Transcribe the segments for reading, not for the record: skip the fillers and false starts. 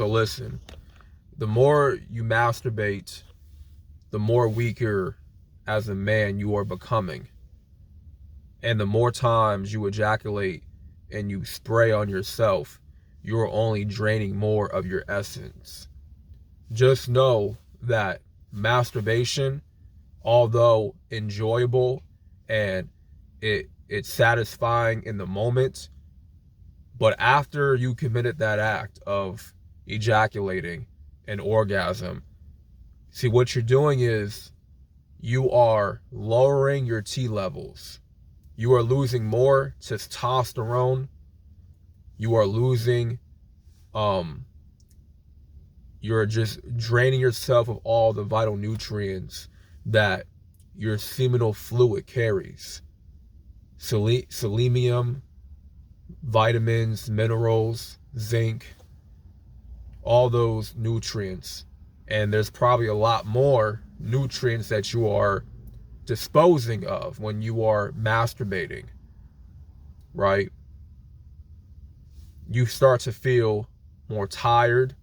So listen, the more you masturbate, the more weaker as a man you are becoming. And the more times you ejaculate and you spray on yourself, you're only draining more of your essence. Just know that masturbation, although enjoyable and it's satisfying in the moment, but after you committed that act of ejaculating an orgasm, see, what you're doing is you are lowering your T levels. You are losing more testosterone. You are losing, you're just draining yourself of all the vital nutrients that your seminal fluid carries. Selenium, vitamins, minerals, zinc, all those nutrients. And there's probably a lot more nutrients that you are disposing of when you are masturbating, right? You start to feel more tired,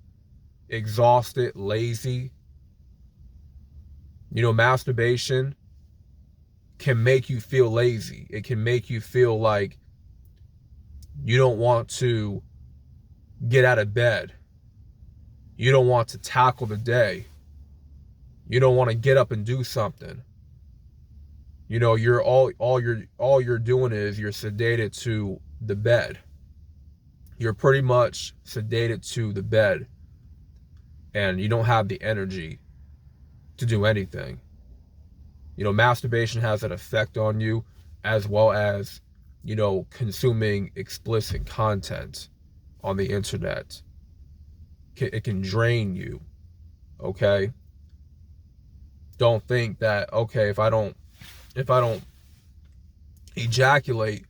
exhausted, lazy. You know, masturbation can make you feel lazy. It can make you feel like you don't want to get out of bed. You don't want to tackle the day. You don't want to get up and do something. You know, you're all you're doing is you're sedated to the bed. You're pretty much sedated to the bed, and you don't have the energy to do anything. You know, masturbation has an effect on you, as well as, you know, consuming explicit content on the internet. It can drain you, okay? Don't think that, okay, if I don't ejaculate,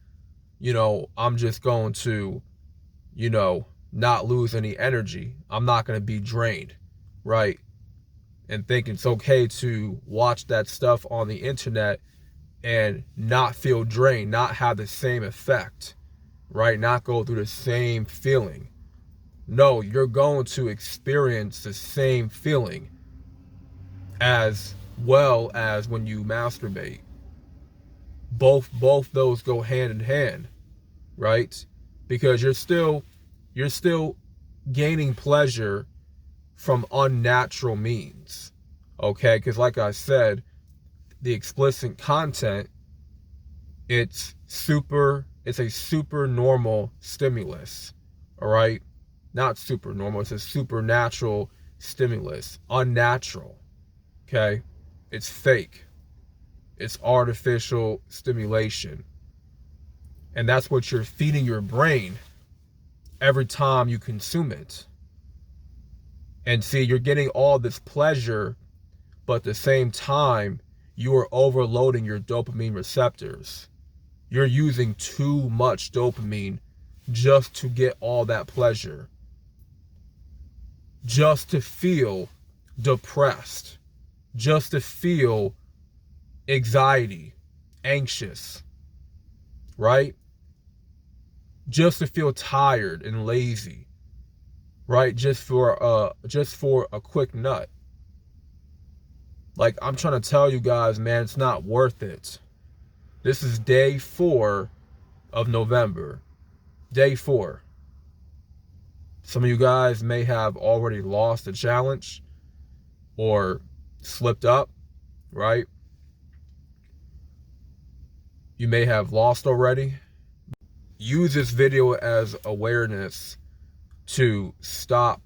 you know, I'm just going to, you know, not lose any energy. I'm not going to be drained, right? And think it's okay to watch that stuff on the internet and not feel drained, not have the same effect, right? Not go through the same feeling. No, you're going to experience the same feeling as well as when you masturbate. Both those go hand in hand, right? Because you're still gaining pleasure from unnatural means, okay? Because like I said, the explicit content, it's a super normal stimulus, all right? Not super normal, it's a supernatural stimulus, unnatural, okay? It's fake. It's artificial stimulation. And that's what you're feeding your brain every time you consume it. And see, you're getting all this pleasure, but at the same time, you are overloading your dopamine receptors. You're using too much dopamine just to get all that pleasure. Just to feel depressed. Just to feel anxiety, anxious, right? Just to feel tired and lazy, right? Just for a quick nut. Like, I'm trying to tell you guys, man, it's not worth it. This is day 4 of November. Day 4. Some of you guys may have already lost the challenge or slipped up, right? You may have lost already. Use this video as awareness to stop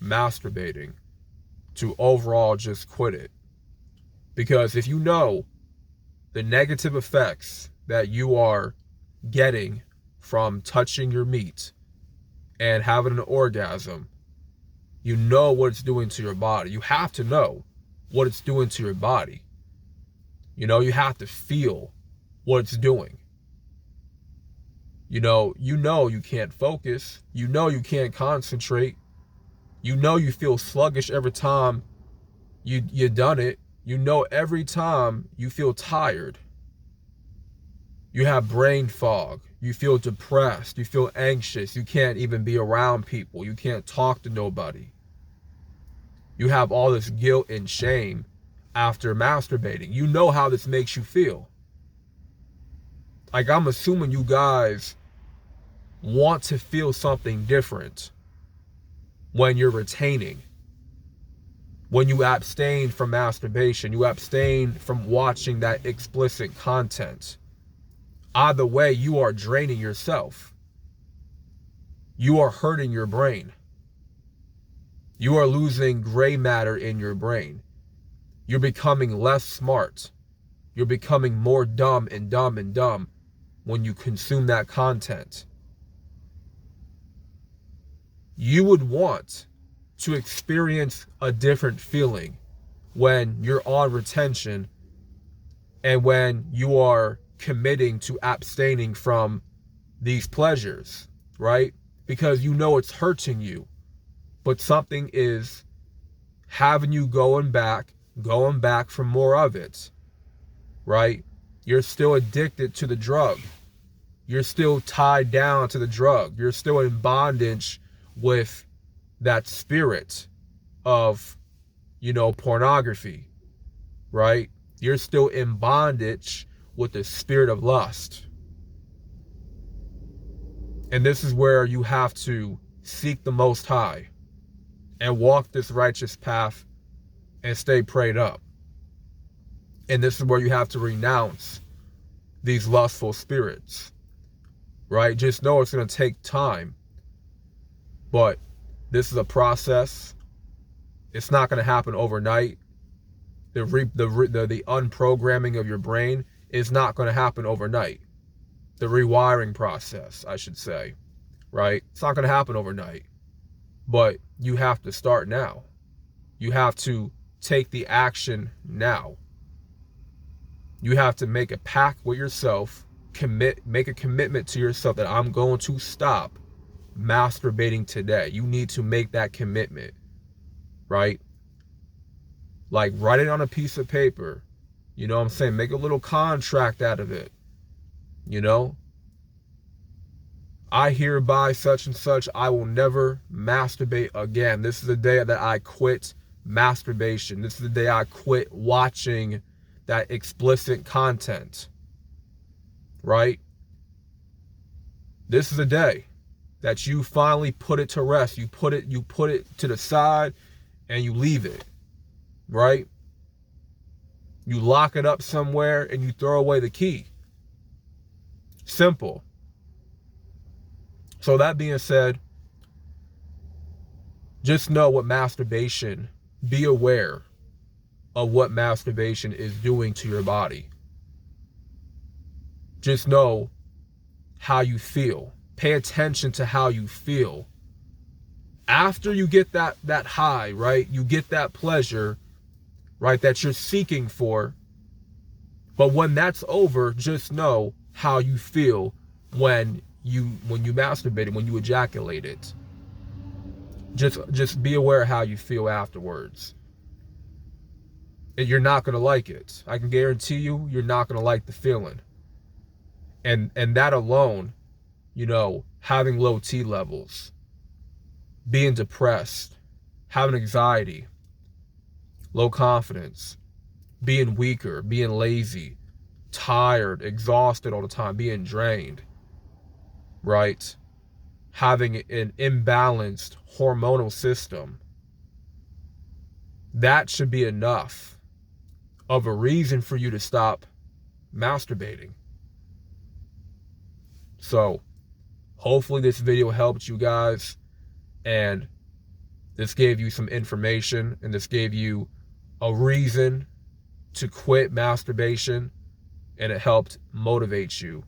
masturbating, to overall just quit it. Because if you know the negative effects that you are getting from touching your meat and having an orgasm, you know what it's doing to your body. You have to know what it's doing to your body. You know, you have to feel what it's doing. You know you can't focus. You know you can't concentrate. You know you feel sluggish every time you done it. You know every time you feel tired. You have brain fog. You feel depressed. You feel anxious. You can't even be around people. You can't talk to nobody. You have all this guilt and shame after masturbating. You know how this makes you feel. Like, I'm assuming you guys want to feel something different when you're retaining. When you abstain from masturbation, you abstain from watching that explicit content. Either way, you are draining yourself. You are hurting your brain. You are losing gray matter in your brain. You're becoming less smart. You're becoming more dumb and dumb and dumb when you consume that content. You would want to experience a different feeling when you're on retention and when you are committing to abstaining from these pleasures, right? Because you know it's hurting you, but something is having you going back for more of it, right? You're still addicted to the drug. You're still tied down to the drug. You're still in bondage with that spirit of, pornography, right? You're still in bondage with the spirit of lust. And this is where you have to seek the Most High and walk this righteous path and stay prayed up. And this is where you have to renounce these lustful spirits, right? Just know it's going to take time, but this is a process. It's not going to happen overnight. The unprogramming of your brain is not going to happen overnight. The rewiring process, I should say, right? It's not going to happen overnight, but you have to start now. You have to take the action now. You have to make a pact with yourself, make a commitment to yourself that I'm going to stop masturbating today. You need to make that commitment, right? Like, write it on a piece of paper. You know what I'm saying? Make a little contract out of it. I hereby such and such, I will never masturbate again. This is the day that I quit masturbation. This is the day I quit watching that explicit content, right? This is the day that you finally put it to rest. You put it to the side and you leave it, right? You lock it up somewhere and you throw away the key. Simple. So that being said, just know what masturbation, be aware of what masturbation is doing to your body. Just know how you feel. Pay attention to how you feel. After you get that high, right? You get that pleasure, right, that you're seeking for. But when that's over, just know how you feel when you masturbate, when you ejaculate it. Just be aware of how you feel afterwards. And you're not going to like it. I can guarantee you, you're not going to like the feeling. And that alone, having low T levels, being depressed, having anxiety, low confidence, being weaker, being lazy, tired, exhausted all the time, being drained, right? Having an imbalanced hormonal system. That should be enough of a reason for you to stop masturbating. So, hopefully this video helped you guys, and this gave you some information, and this gave you a reason to quit masturbation, and it helped motivate you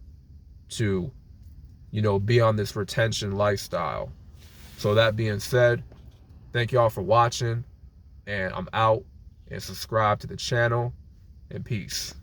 to, be on this retention lifestyle. So that being said, thank y'all for watching, and I'm out, and subscribe to the channel, and peace.